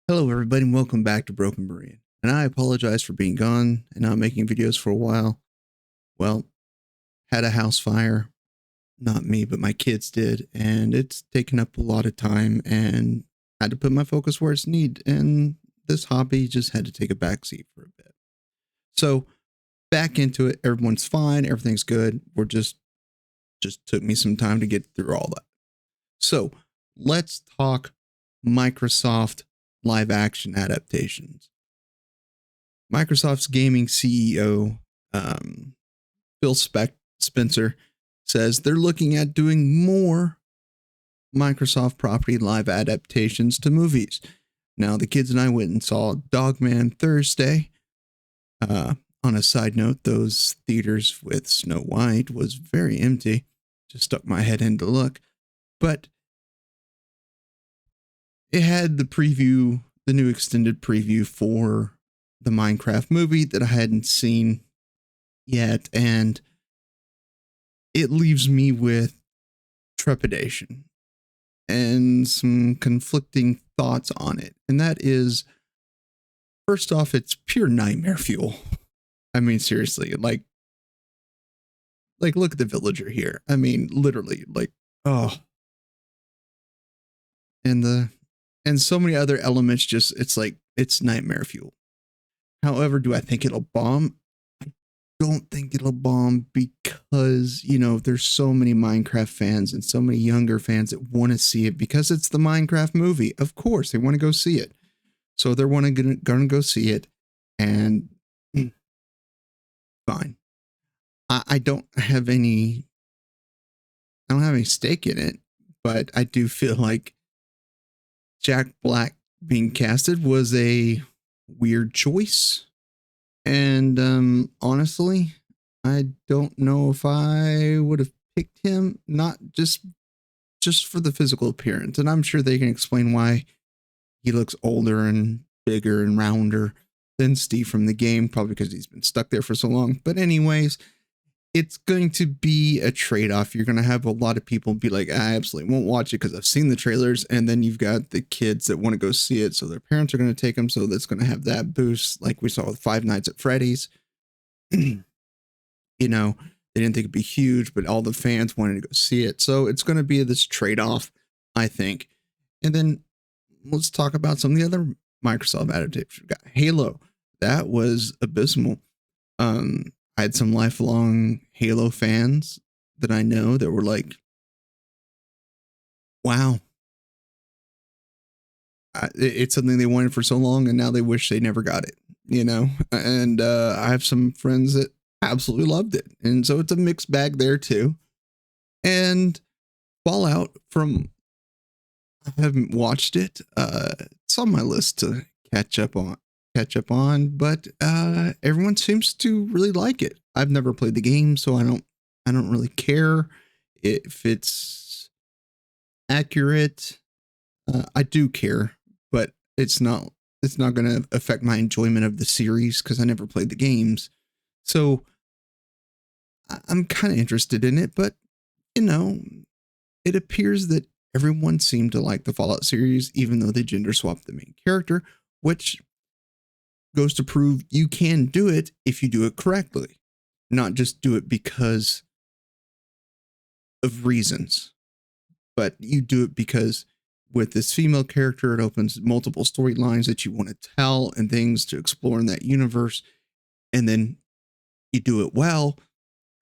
Hello, everybody, and welcome back to Broken Marine. And I apologize for being gone and not making videos for a while. Well, had a house fire. Not me, but my kids did. And it's taken up a lot of time and had to put my focus where it's needed. And this hobby just had to take a backseat for a bit. So back into it. Everyone's fine. Everything's good. Just took me some time to get through all that. So let's talk Microsoft live action adaptations. Microsoft's gaming CEO, Phil Spencer, says they're looking at doing more Microsoft property live adaptations to movies. Now, the kids and I went and saw Dogman Thursday. On a side note, those theaters with Snow White was very empty. Just stuck my head in to look. But it had the new extended preview for the Minecraft movie that I hadn't seen yet, and it leaves me with trepidation and some conflicting thoughts on it. And that is, first off, it's pure nightmare fuel. I mean, seriously, like look at the villager here. I mean, literally, oh, and so many other elements. Just it's nightmare fuel. However, do I think it'll bomb? I don't think it'll bomb because, there's so many Minecraft fans and so many younger fans that want to see it because it's the Minecraft movie. Of course, they want to go see it. So they're going to go see it, and fine. I don't have any stake in it, but I do feel like Jack Black being casted was a weird choice. And honestly, I don't know if I would have picked him, not just for the physical appearance. And I'm sure they can explain why he looks older and bigger and rounder than Steve from the game, probably because he's been stuck there for so long. But anyways, it's going to be a trade-off. You're going to have a lot of people be like, I absolutely won't watch it because I've seen the trailers. And then you've got the kids that want to go see it, so their parents are going to take them. So that's going to have that boost, like we saw with Five Nights at Freddy's. They didn't think it'd be huge, but all the fans wanted to go see it. So it's going to be this trade-off, I think. And then let's talk about some of the other Microsoft adaptations. We got Halo. That was abysmal. I had some lifelong Halo fans that I know that were like, wow, it's something they wanted for so long, and now they wish they never got it, And I have some friends that absolutely loved it. And so it's a mixed bag there too. And Fallout, I haven't watched it. It's on my list to catch up on, but everyone seems to really like it. I've never played the game, so I don't really care if it's accurate. I do care, but it's not going to affect my enjoyment of the series because I never played the games. So I'm kind of interested in it, but it appears that everyone seemed to like the Fallout series, even though they gender swapped the main character, which goes to prove you can do it if you do it correctly, not just do it because of reasons, but you do it because with this female character, it opens multiple storylines that you want to tell and things to explore in that universe. And then you do it well,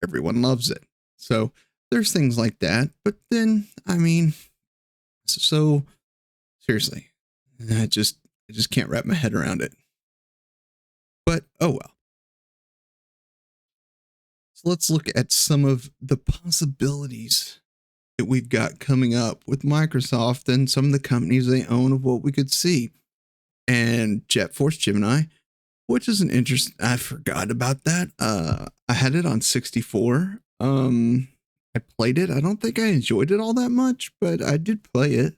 everyone loves it. So there's things like that. But then, I mean, so seriously, I just can't wrap my head around it. But oh well. So let's look at some of the possibilities that we've got coming up with Microsoft and some of the companies they own of what we could see. And Jet Force Gemini, which is an interesting, I forgot about that. I had it on 64. I played it. I don't think I enjoyed it all that much, but I did play it.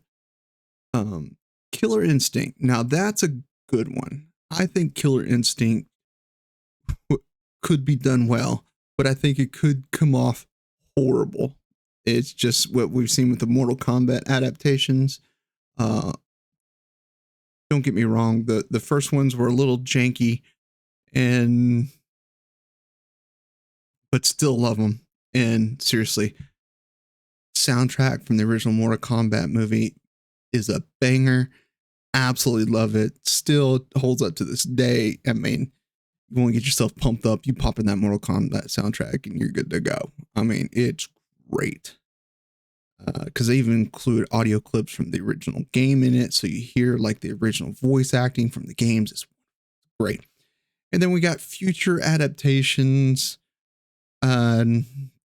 Killer Instinct. Now that's a good one. I think Killer Instinct could be done well, but I think it could come off horrible. It's just what we've seen with the Mortal Kombat adaptations. Don't get me wrong, the first ones were a little janky, and but still love them. And seriously, soundtrack from the original Mortal Kombat movie is a banger. Absolutely love it. Still holds up to this day. I mean, you want to get yourself pumped up, you pop in that Mortal Kombat soundtrack and you're good to go. I mean, it's great. Because they even include audio clips from the original game in it. So you hear like the original voice acting from the games. It's great. And then we got future adaptations that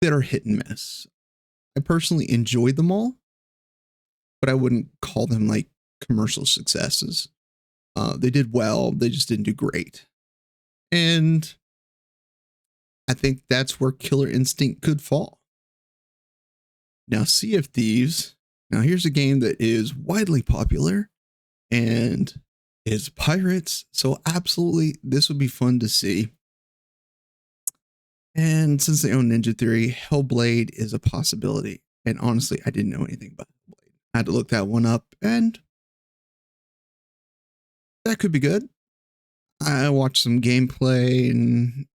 are hit and miss. I personally enjoyed them all, but I wouldn't call them like commercial successes. They did well, they just didn't do great. And I think that's where Killer Instinct could fall. Now, Sea of Thieves. Now, here's a game that is widely popular and is pirates. So, absolutely, this would be fun to see. And since they own Ninja Theory, Hellblade is a possibility. And honestly, I didn't know anything about Hellblade. I had to look that one up, and that could be good. I watched some gameplay and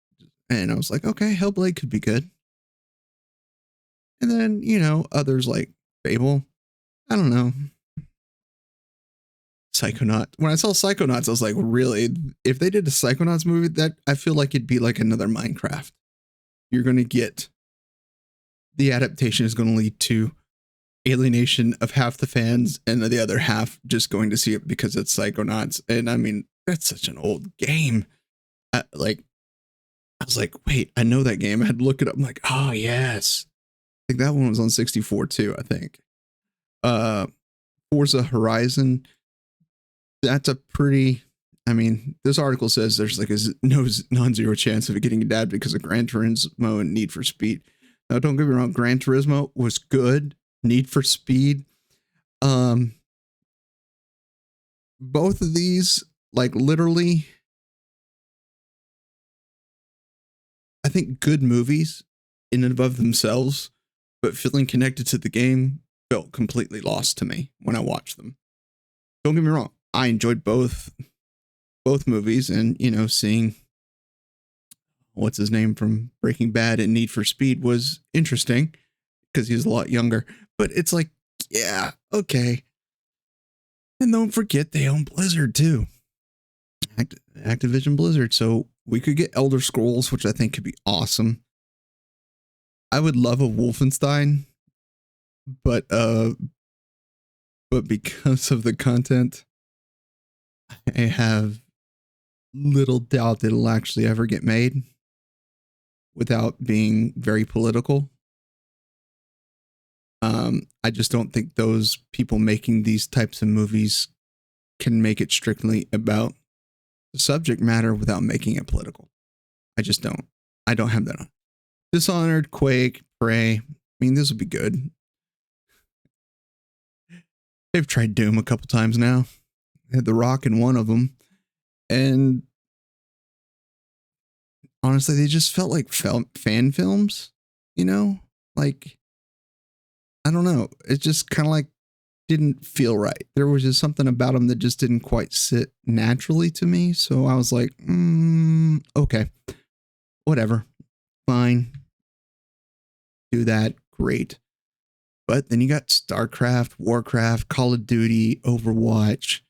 I was like, okay, Hellblade could be good. And then, you know, others like Fable. I don't know. Psychonaut. When I saw Psychonauts, I was like, really? If they did a Psychonauts movie, that I feel like it'd be like another Minecraft. You're going to get the adaptation is going to lead to alienation of half the fans and the other half just going to see it because it's Psychonauts. And I mean, that's such an old game. I was like, wait, I know that game. I had to look it up. I'm like, oh yes. I think that one was on 64 too, I think. Forza Horizon. That's a pretty, I mean, this article says there's like a non-zero chance of it getting adapted because of Gran Turismo and Need for Speed. Now, don't get me wrong, Gran Turismo was good. Need for Speed. Both of these, like literally, I think good movies in and above themselves, but feeling connected to the game felt completely lost to me when I watched them. Don't get me wrong, I enjoyed both movies, and you know, seeing what's his name from Breaking Bad and Need for Speed was interesting because he's a lot younger. But it's like, yeah, okay. And don't forget they own Blizzard too. Activision Blizzard. So we could get Elder Scrolls, which I think could be awesome. I would love a Wolfenstein, but because of the content, I have little doubt that it'll actually ever get made without being very political. I just don't think those people making these types of movies can make it strictly about the subject matter without making it political. I just don't. I don't have that on. Dishonored, Quake, Prey. I mean, this would be good. They've tried Doom a couple times now. They had The Rock in one of them. And honestly, they just felt like fan films, you know? Like, I don't know. It just kind of like didn't feel right. There was just something about them that just didn't quite sit naturally to me. So I was like, okay, whatever, fine, do that, great. But then you got StarCraft, Warcraft, Call of Duty, Overwatch.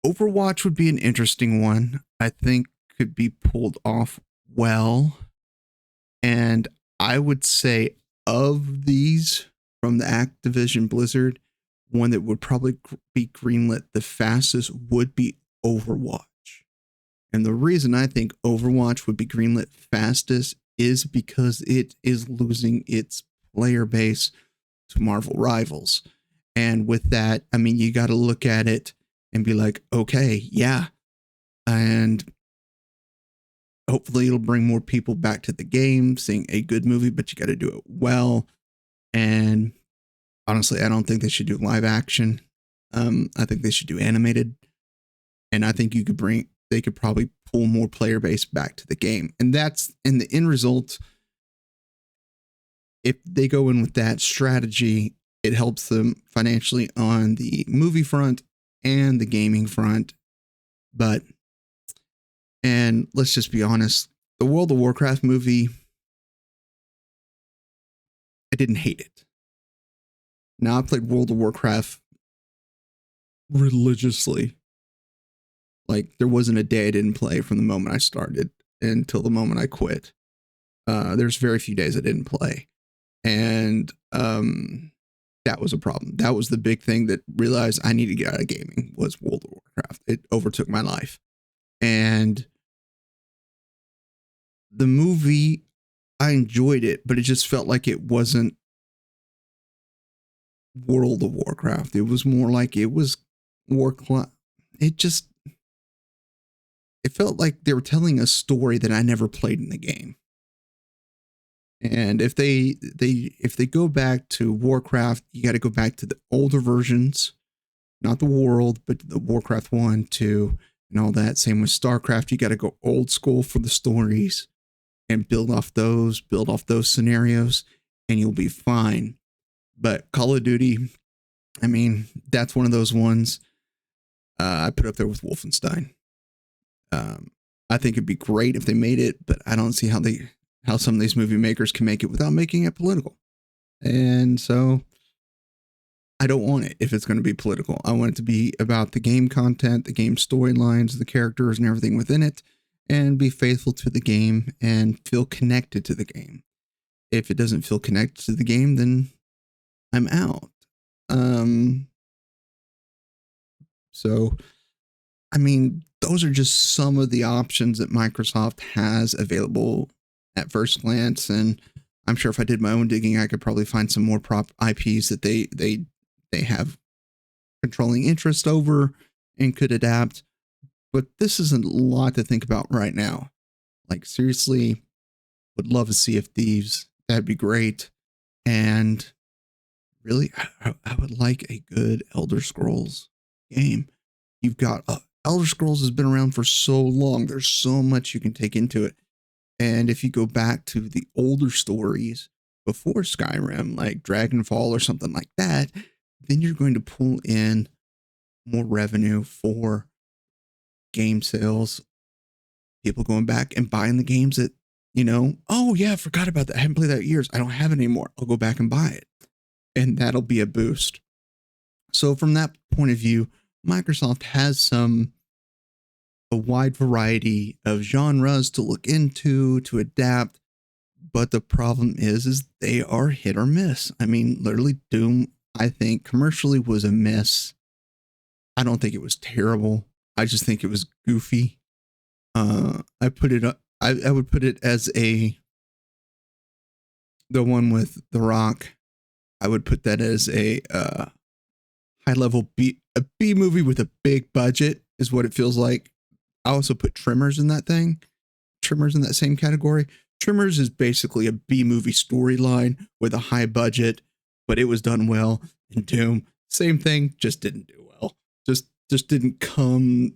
Overwatch would be an interesting one. I think could be pulled off well. And I would say of these from the Activision Blizzard, one that would probably be greenlit the fastest would be Overwatch. And the reason I think Overwatch would be greenlit fastest is because it is losing its player base to Marvel Rivals. And with that, I mean, you got to look at it and be like, okay, yeah. And hopefully it'll bring more people back to the game, seeing a good movie, but you got to do it well. And honestly, I don't think they should do live action. I think they should do animated. And I think they could probably pull more player base back to the game. And that's in the end result. If they go in with that strategy, it helps them financially on the movie front and the gaming front. But, and let's just be honest, the World of Warcraft movie, I didn't hate it. Now, I played World of Warcraft religiously. Like, there wasn't a day I didn't play from the moment I started until the moment I quit. There's very few days I didn't play. And that was a problem. That was the big thing that realized I needed to get out of gaming was World of Warcraft. It overtook my life. And the movie, I enjoyed it, but it just felt like it wasn't World of Warcraft. It was more like it was Warcraft. It felt like they were telling a story that I never played in the game. And if they go back to Warcraft, you got to go back to the older versions, not the world, but the Warcraft 1, 2, and all that. Same with StarCraft. You got to go old school for the stories and build off those scenarios, and you'll be fine. But Call of Duty, I mean, that's one of those ones I put up there with Wolfenstein. I think it'd be great if they made it, but I don't see how some of these movie makers can make it without making it political. And so I don't want it if it's going to be political. I want it to be about the game content, the game storylines, the characters, and everything within it, and be faithful to the game and feel connected to the game. If it doesn't feel connected to the game, then I'm out. So, I mean, those are just some of the options that Microsoft has available at first glance. And I'm sure if I did my own digging, I could probably find some more prop IPs that they have controlling interest over and could adapt. But this is a lot to think about right now. Like, seriously, would love a Sea of Thieves. That'd be great. And really, I would like a good Elder Scrolls game. You've got Elder Scrolls has been around for so long. There's so much you can take into it. And if you go back to the older stories before Skyrim, like Dragonfall or something like that, then you're going to pull in more revenue for game sales. People going back and buying the games that, oh yeah, I forgot about that. I haven't played that in years. I don't have it anymore. I'll go back and buy it. And that'll be a boost. So from that point of view, Microsoft has a wide variety of genres to look into, to adapt. But the problem is they are hit or miss. I mean, literally Doom, I think commercially was a miss. I don't think it was terrible. I just think it was goofy. I would put it as the one with The Rock. I would put that as a high level B movie with a big budget is what it feels like. I also put Tremors in that thing. Tremors in that same category. Tremors is basically a B movie storyline with a high budget, but it was done well. And Doom, same thing, just didn't do well. Just didn't come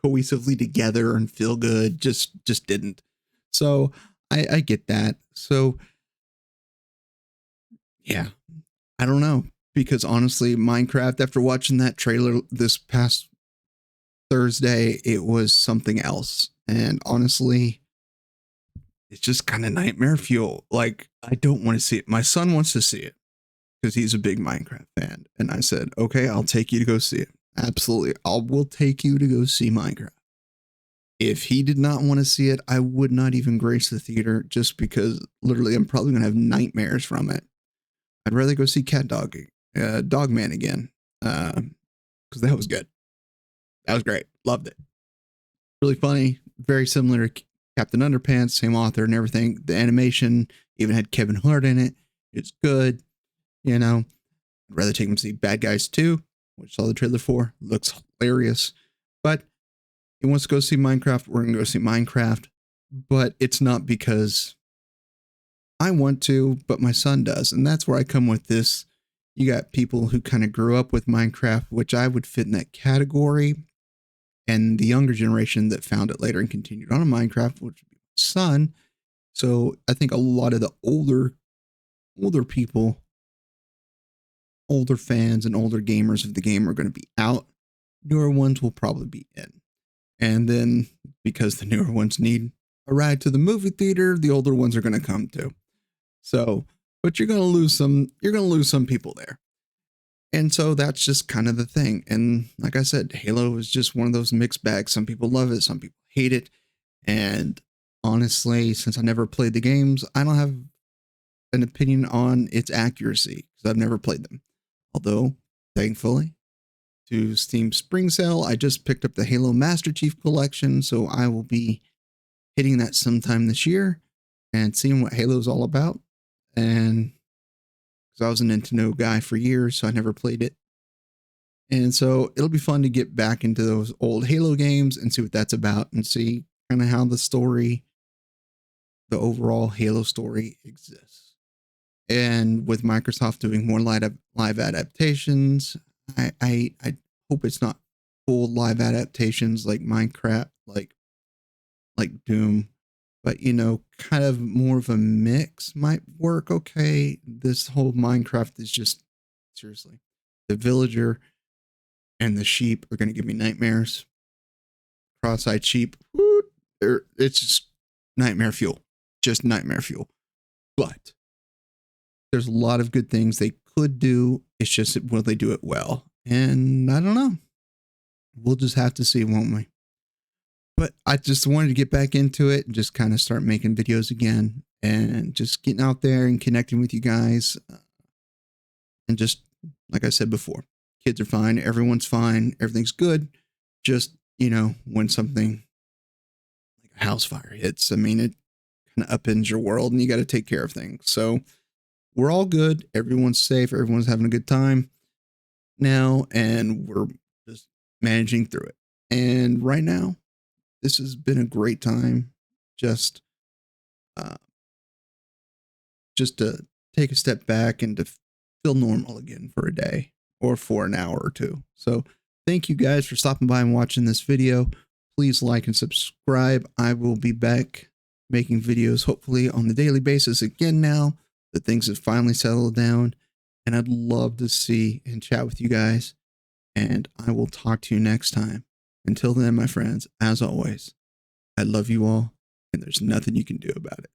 cohesively together and feel good. Just didn't. So I get that. So yeah, I don't know, because honestly, Minecraft, after watching that trailer this past Thursday, it was something else. And honestly, it's just kind of nightmare fuel. Like, I don't want to see it. My son wants to see it because he's a big Minecraft fan. And I said, okay, I'll take you to go see it. Absolutely. We'll take you to go see Minecraft. If he did not want to see it, I would not even grace the theater just because literally I'm probably going to have nightmares from it. I'd rather go see Dogman again. Because that was good. That was great. Loved it. Really funny. Very similar to Captain Underpants, same author and everything. The animation even had Kevin Hart in it. It's good. I'd rather take him to see Bad Guys 2, which I saw the trailer for. Looks hilarious. But he wants to go see Minecraft. We're going to go see Minecraft. But it's not because I want to, but my son does. And that's where I come with this. You got people who kind of grew up with Minecraft, which I would fit in that category. And the younger generation that found it later and continued on in Minecraft, which would be my son. So I think a lot of the older people, older fans and older gamers of the game are going to be out. newer ones will probably be in. And then because the newer ones need a ride to the movie theater, the older ones are going to come too. So, but you're going to lose some people there. And so that's just kind of the thing. And like I said, Halo is just one of those mixed bags. Some people love it, some people hate it. And honestly, since I never played the games, I don't have an opinion on its accuracy because I've never played them. Although, thankfully, to Steam Spring Sale, I just picked up the Halo Master Chief Collection, so I will be hitting that sometime this year and seeing what Halo's all about. And because I was a Nintendo guy for years, so I never played it. And so it'll be fun to get back into those old Halo games and see what that's about and see kind of how the overall Halo story exists. And with Microsoft doing more live adaptations, I hope it's not full live adaptations like Minecraft, like Doom, but kind of more of a mix might work okay. This whole Minecraft is just seriously, the villager and the sheep are going to give me nightmares. Cross-eyed sheep, it's just nightmare fuel, But there's a lot of good things they could do. It's just, will they do it well? And I don't know. We'll just have to see, won't we? But I just wanted to get back into it and just kind of start making videos again and just getting out there and connecting with you guys. And just, like I said before, kids are fine. Everyone's fine. Everything's good. Just, when something like a house fire hits, I mean, it kind of upends your world and you got to take care of things. So we're all good. Everyone's safe. Everyone's having a good time now. And we're just managing through it. And right now, this has been a great time just to take a step back and to feel normal again for a day or for an hour or two. So thank you guys for stopping by and watching this video. Please like and subscribe. I will be back making videos hopefully on the daily basis again now that things have finally settled down. And I'd love to see and chat with you guys. And I will talk to you next time. Until then, my friends, as always, I love you all, and there's nothing you can do about it.